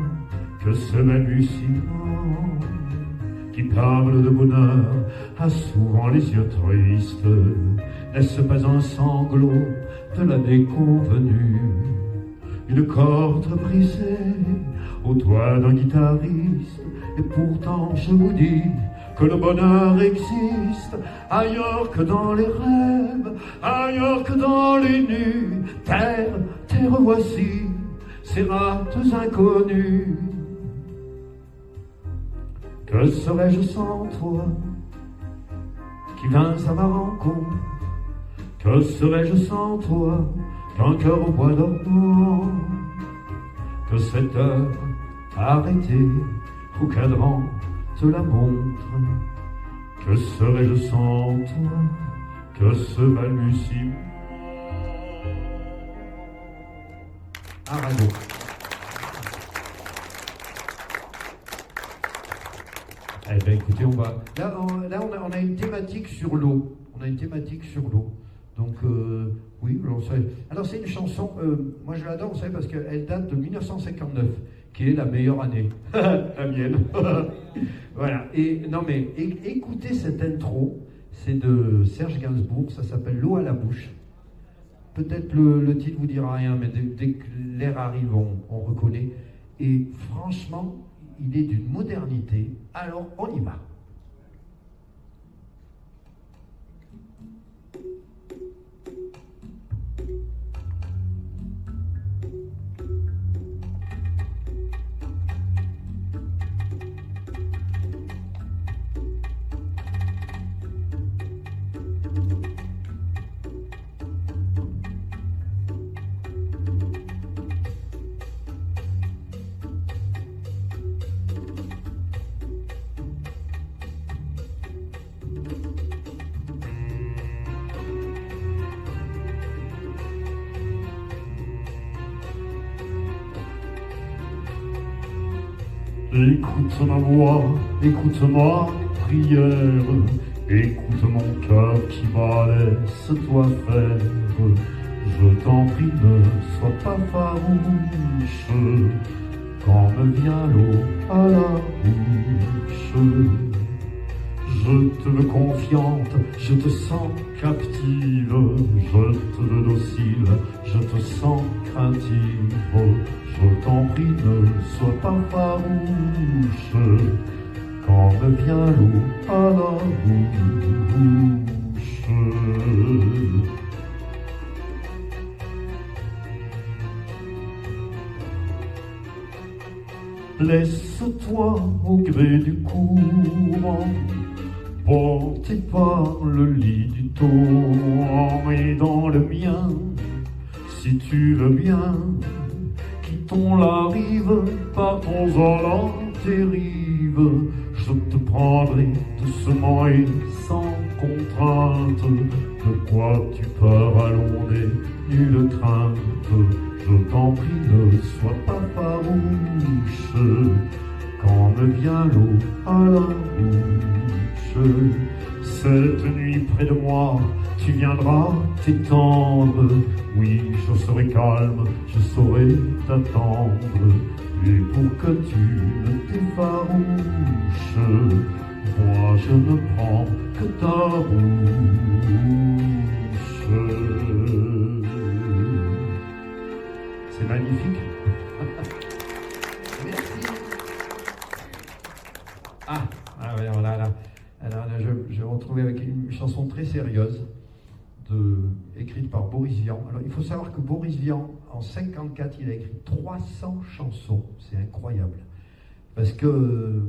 que ce balbutiement qui parle de bonheur a souvent les yeux tristes? N'est-ce pas un sanglot de la déconvenue, une corde brisée au doigt d'un guitariste? Et pourtant je vous dis que le bonheur existe ailleurs que dans les rêves, ailleurs que dans les nues. Terre, terre, voici ces rates inconnues. Que serais-je sans toi, qui vins à ma rencontre? Que serais-je sans toi, qu'un cœur au bois dormant? Que cette heure arrêtée au cadran te la montre? Que serais-je sans toi, que ce balbutiement? un radeau. Eh bien, écoutez, on va... Là, on a une thématique sur l'eau. On a une thématique sur l'eau. Donc, oui, alors c'est une chanson, moi je l'adore, vous savez, parce qu'elle date de 1959, qui est la meilleure année. La mienne. Voilà. Et non, mais écoutez cette intro, c'est de Serge Gainsbourg, ça s'appelle L'eau à la bouche. Peut-être le titre vous dira rien, mais dès que l'air arrive, on reconnaît. Et franchement, il est d'une modernité. Alors, on y va. Écoute ma voix, écoute ma prière, écoute mon cœur qui bat, laisse-toi faire. Je t'en prie, ne sois pas farouche, quand me vient l'eau à la bouche. Je te veux confiante, je te sens captive, je te veux docile, je te sens craintive. Je t'en prie, ne sois pas farouche, quand me vient l'eau à la bouche. Laisse-toi au gré du courant, porté par le lit du torrent, et dans le mien, si tu veux bien, quittons la rive, partons à la dérive. Je te prendrai doucement et sans contrainte, de quoi tu peur, allons, n'aie nulle crainte. Je t'en prie, ne sois pas farouche, quand me vient l'eau à la bouche. Cette nuit près de moi, tu viendras t'étendre. Oui, je serai calme, je saurai t'attendre. Et pour que tu ne t'effarouches, moi je ne prends que ta bouche. C'est magnifique. Merci. Ah, ouais, alors là, je vais retrouver avec une chanson très sérieuse, écrite par Boris Vian. Alors, il faut savoir que Boris Vian, en 1954, il a écrit 300 chansons. C'est incroyable. Parce que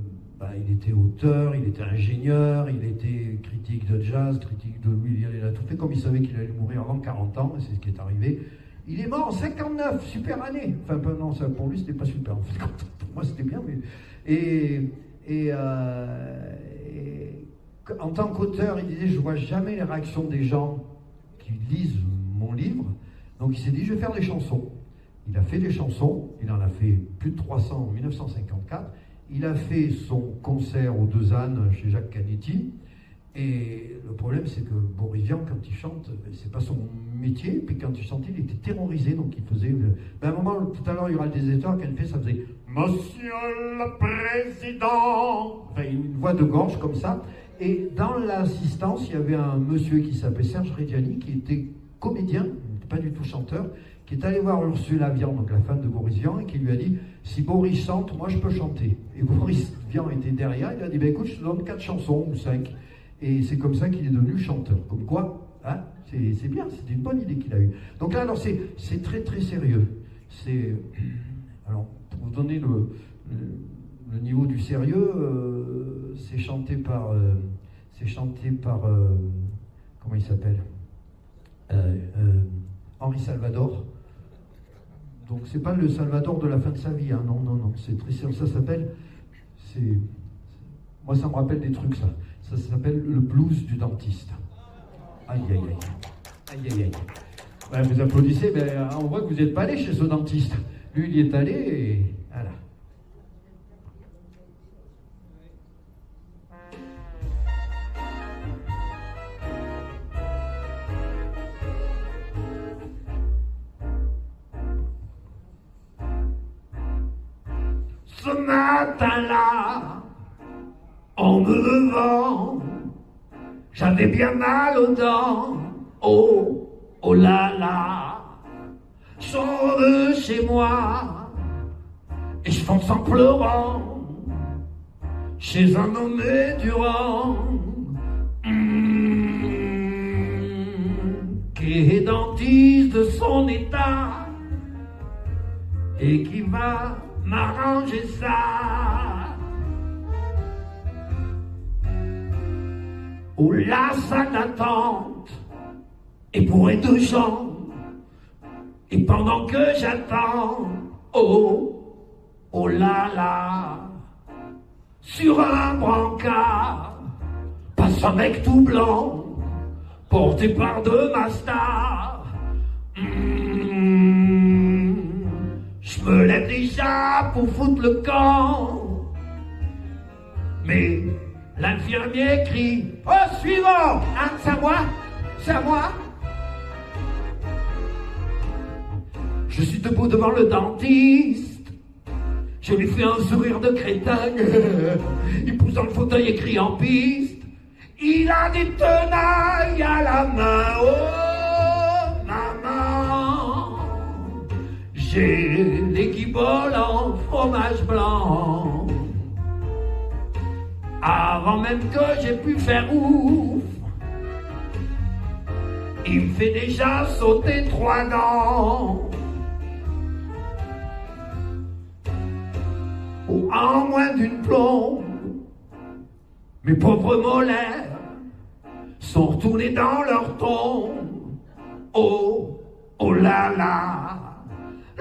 il était auteur, il était ingénieur, il était critique de jazz, critique de lui, il a tout fait comme il savait qu'il allait mourir avant 40 ans, et c'est ce qui est arrivé. Il est mort en 59, super année. Enfin, non, ça, pour lui, c'était pas super. Pour moi, c'était bien, mais... en tant qu'auteur, il disait, je vois jamais les réactions des gens qui lisent mon livre. Donc il s'est dit, je vais faire des chansons. Il a fait des chansons, il en a fait plus de 300 en 1954. Il a fait son concert aux Deux Ânes chez Jacques Canetti. Et le problème, c'est que Boris Vian, quand il chante, c'est pas son métier. Puis quand il chantait, il était terrorisé, donc il faisait... à un moment, tout à l'heure, il y aura des éditeurs qui fait, ça faisait « Monsieur le Président !» Enfin, une voix de gorge comme ça. Et dans l'assistance, il y avait un monsieur qui s'appelait Serge Reggiani, qui était comédien, pas du tout chanteur, qui est allé voir Ursula Vian, donc la femme de Boris Vian, et qui lui a dit « Si Boris chante, moi je peux chanter. » Et Boris Vian était derrière, il a dit « Écoute, je te donne 4 chansons ou 5. » Et c'est comme ça qu'il est devenu chanteur. Comme quoi, hein, c'est bien, c'est une bonne idée qu'il a eue. Donc là, alors c'est très très sérieux. Alors, pour vous donner le niveau du sérieux, c'est chanté par comment il s'appelle, Henri Salvador. Donc c'est pas le Salvador de la fin de sa vie, hein. Non, c'est très sérieux. Ça s'appelle, moi ça me rappelle des trucs, ça. Ça s'appelle le blues du dentiste. Aïe, aïe, aïe. Aïe, aïe, aïe. Ben, vous applaudissez, mais on voit que vous n'êtes pas allé chez ce dentiste. Lui, il y est allé et voilà. Ce matin-là, en me levant, j'avais bien mal aux dents. Oh, oh là là, je sors de chez moi et je fonce en pleurant chez un nommé Durand, qui est dentiste de son état et qui va m'arranger ça. Oh la salle d'attente est bourrée de gens, et pendant que j'attends, oh, oh là là, sur un brancard passe un mec tout blanc, porté par deux ma star. Je me lève déjà pour foutre le camp, mais l'infirmier crie: oh, suivant! Hein, c'est à moi? C'est à moi? Je suis debout devant le dentiste, je lui fais un sourire de crétin, il pousse dans le fauteuil et crie en piste. Il a des tenailles à la main, oh maman, j'ai les guiboles en fromage blanc. Avant même que j'ai pu faire ouf, il me fait déjà sauter 3 dents. Oh, en moins d'une plombe, mes pauvres molaires sont retournés dans leur tombe. Oh, oh là là,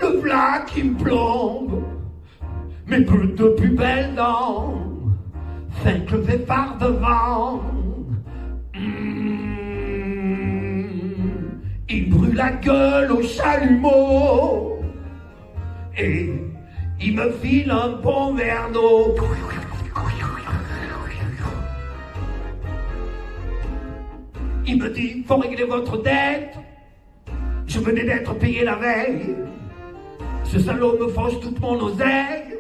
le v'là qui me plombe, mes de plus belles dents, celles que j'ai par devant. Il brûle la gueule au chalumeau et il me file un bon verre d'eau. Il me dit: faut régler votre dette. Je venais d'être payé la veille. Ce salaud me fauche toute mon oseille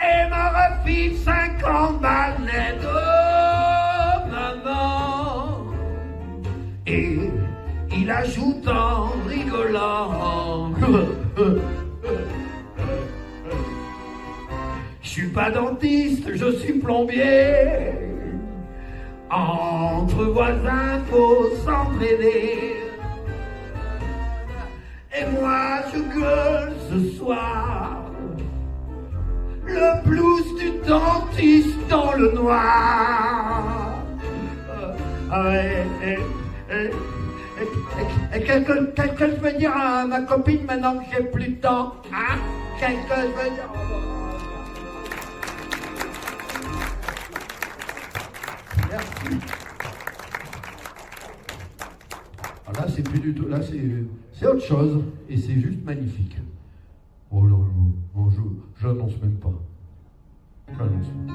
et me refile 50 balles net. Oh maman. Et il ajoute en rigolant: je suis pas dentiste, je suis plombier. Entre voisins, faut s'entraider. Et moi, je gueule ce soir le blues du dentiste dans le noir. Et qu'est-ce que je veux dire à ma copine maintenant que j'ai plus de temps? Hein? Qu'est-ce que je veux dire? Merci. Alors là, c'est plus du tout. Là, c'est autre chose. Et c'est juste magnifique. Oh là là, non, je n'annonce même pas. J'annonce pas.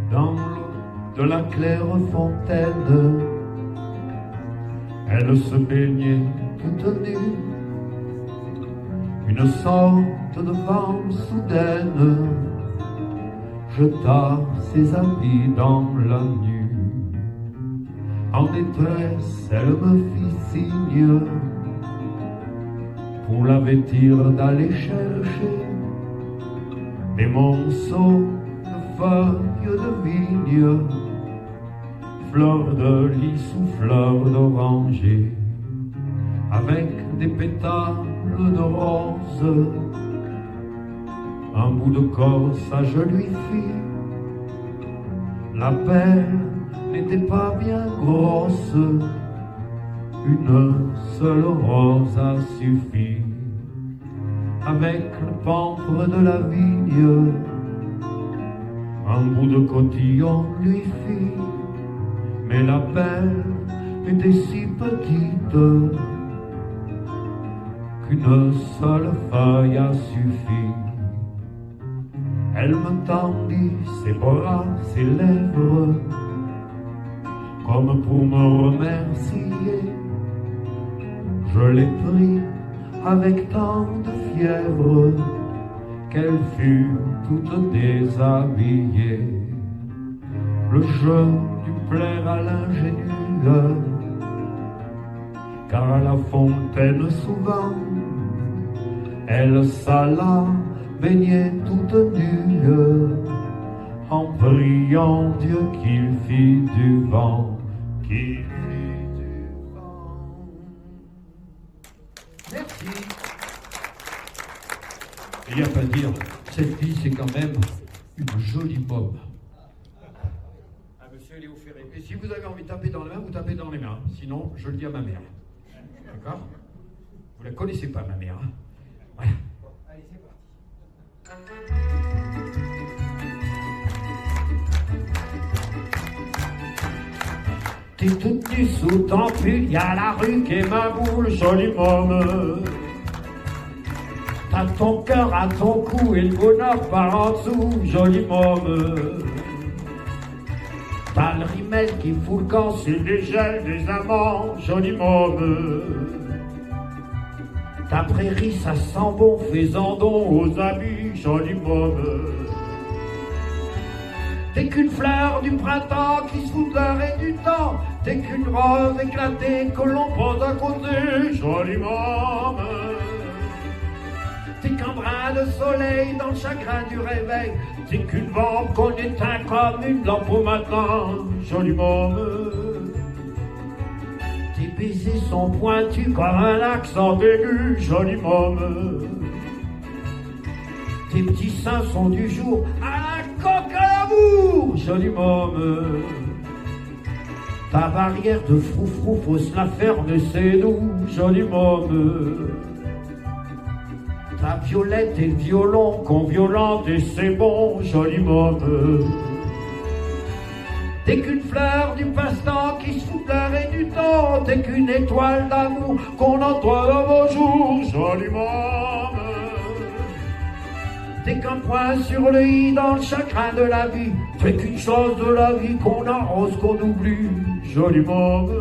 Dans l'eau de la claire fontaine, elle se baignait toute nue. Une sorte de femme soudaine jeta ses habits dans la nue. En détresse, elle me fit signe pour la vêtir d'aller chercher des monceaux de feuilles de vigne, fleurs de lys ou fleurs d'oranger, avec des pétales de rose. Un bout de corsage je lui fis, la paire n'était pas bien grosse. une seule rose a suffi. Avec le pampre de la vigne, un bout de cotillon lui fit, mais la belle était si petite qu'une seule feuille a suffi. Elle me tendit ses bras, ses lèvres, comme pour me remercier. Je l'ai pris avec tant de fièvre qu'elle fut toute déshabillée. Le jeu dut plaire à l'ingénue, car à la fontaine souvent elle s'alla baigner toute nue, en priant Dieu qu'il fit du vent, qu'il fit du vent. Merci. Il n'y a pas à dire, cette fille c'est quand même une jolie pomme. Ah, monsieur Léo Ferré. Et si vous avez envie de taper dans les mains, vous tapez dans les mains. Sinon, je le dis à ma mère. D'accord? Vous la connaissez pas, ma mère. Hein? Voilà. Allez, c'est parti. T'es toute nue sous ton pull, y'a la rue qui est ma boule, joli môme. T'as ton cœur à ton cou et le bonheur par en dessous, joli môme. T'as le rimel qui fout le camp, c'est des gels, des amants, joli môme. Ta prairie, ça sent bon, fais-en don aux amis, joli môme. T'es qu'une fleur du printemps qui se fout de l'heure et du temps. T'es qu'une rose éclatée que l'on pose à côté, joli môme. T'es qu'un brin de soleil dans le chagrin du réveil. T'es qu'une lampe qu'on éteint comme une lampe au matin, joli môme. Tes baisers sont pointus comme un accent aigu, joli môme. Tes petits seins sont du jour à la coque à l'amour, joli môme. Ta barrière de froufrou, faut se la fermer, c'est nous, joli môme. Ta violette et le violon qu'on violente et c'est bon, joli môme. T'es qu'une fleur du passe-temps qui se fout de l'heure et du temps. T'es qu'une étoile d'amour qu'on entend dans vos jours, joli môme. T'es qu'un point sur le i dans le chagrin de la vie. T'es qu'une chose de la vie qu'on arrose, qu'on oublie, joli môme.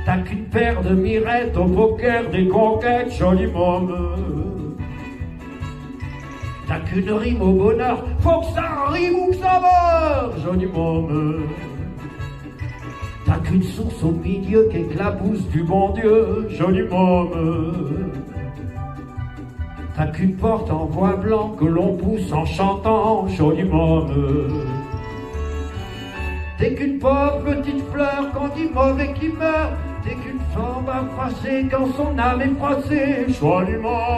T'as qu'une paire de mirettes au poker des conquêtes, joli môme. T'as qu'une rime au bonheur, faut que ça rime ou que ça meure, joli môme. T'as qu'une source au milieu qui éclabousse du bon Dieu, joli môme. T'as qu'une porte en bois blanc que l'on pousse en chantant, joli môme. T'es qu'une pauvre petite fleur qu'on dit mauvais qui meurt. T'es qu'une femme à froisser quand son âme est froissée, joli môme.